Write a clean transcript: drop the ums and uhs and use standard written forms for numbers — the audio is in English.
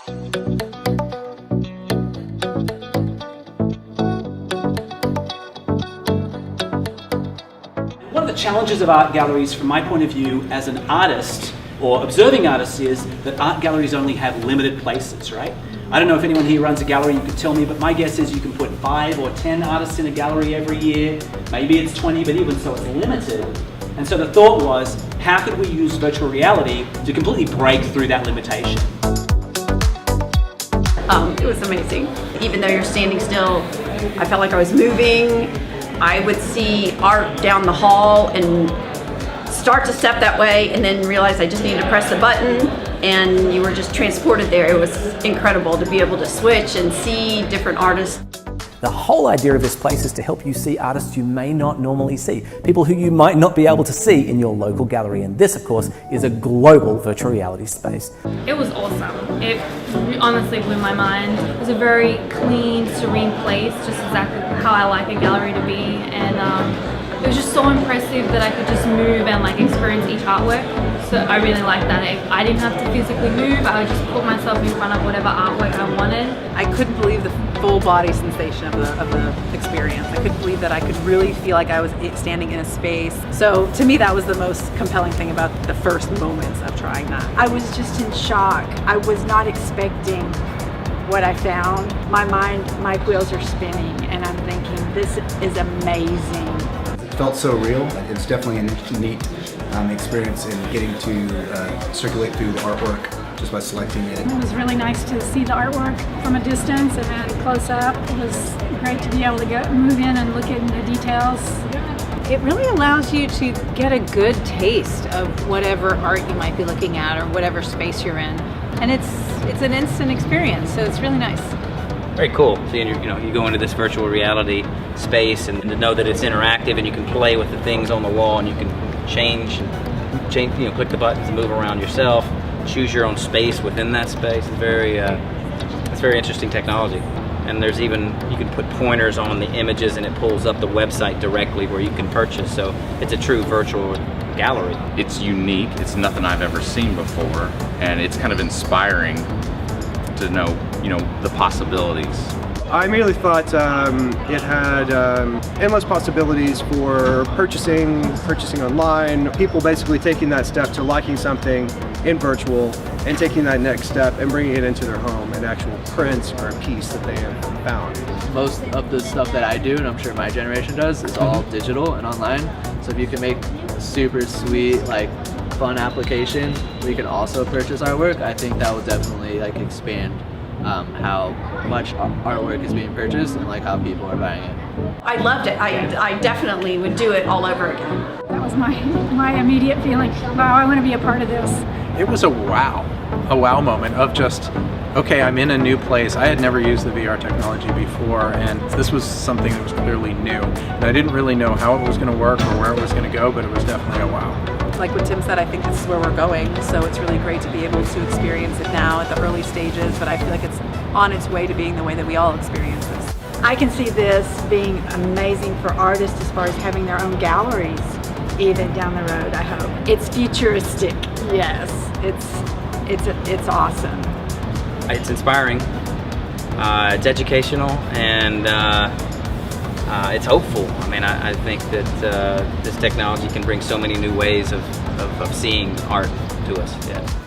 One of the challenges of art galleries, from my point of view as an artist or observing artists, is that art galleries only have limited places, right? I don't know if anyone here runs a gallery, you could tell me, but my guess is you can put 5 or 10 artists in a gallery every year. Maybe it's 20, but even so it's limited. And so the thought was, how could we use virtual reality to completely break through that limitation? It was amazing. Even though you're standing still, I felt like I was moving. I would see art down the hall and start to step that way and then realize I just needed to press the button and you were just transported there. It was incredible to be able to switch and see different artists. The whole idea of this place is to help you see artists you may not normally see, people who you might not be able to see in your local gallery. And this, of course, is a global virtual reality space. It was awesome. It honestly blew my mind. It was a very clean, serene place, just exactly how I like a gallery to be. And it was just so impressive that I could just move and like experience each artwork. So I really liked that. I didn't have to physically move. I would just put myself in front of whatever artwork I wanted. I couldn't believe the full body sensation of the experience. I couldn't believe that I could really feel like I was standing in a space. So to me, that was the most compelling thing about the first moments of trying that. I was just in shock. I was not expecting what I found. My wheels are spinning and I'm thinking, this is amazing. It felt so real. It's definitely a neat experience in getting to circulate through the artwork just by selecting it. It was really nice to see the artwork from a distance and then close up. It was great to be able to move in and look at the details. It really allows you to get a good taste of whatever art you might be looking at or whatever space you're in. And it's an instant experience, so it's really nice. Very cool. So you go into this virtual reality space and to know that it's interactive and you can play with the things on the wall and you can change, click the buttons and move around yourself, choose your own space within that space. It's very interesting technology. And there's even, you can put pointers on the images and it pulls up the website directly where you can purchase. So it's a true virtual gallery. It's unique. It's nothing I've ever seen before, and it's kind of inspiring to know, the possibilities. I immediately thought it had endless possibilities for purchasing online, people basically taking that step to liking something in virtual and taking that next step and bringing it into their home, an actual print or a piece that they have found. Most of the stuff that I do, and I'm sure my generation does, is all digital and online. So if you can make a super sweet, fun application where you can also purchase artwork, I think that will definitely expand how much artwork is being purchased and how people are buying it. I loved it. I definitely would do it all over again. That was my immediate feeling. Wow, I want to be a part of this. It was a wow moment of just, okay, I'm in a new place. I had never used the VR technology before, and this was something that was clearly new. And I didn't really know how it was going to work or where it was going to go, but it was definitely a wow. Like what Tim said, I think this is where we're going, so it's really great to be able to experience it now at the early stages, but I feel like it's on its way to being the way that we all experience this. I can see this being amazing for artists as far as having their own galleries, even down the road, I hope. It's futuristic, yes. It's awesome. It's inspiring, it's educational, and it's hopeful. I think that this technology can bring so many new ways of seeing art to us. Yeah.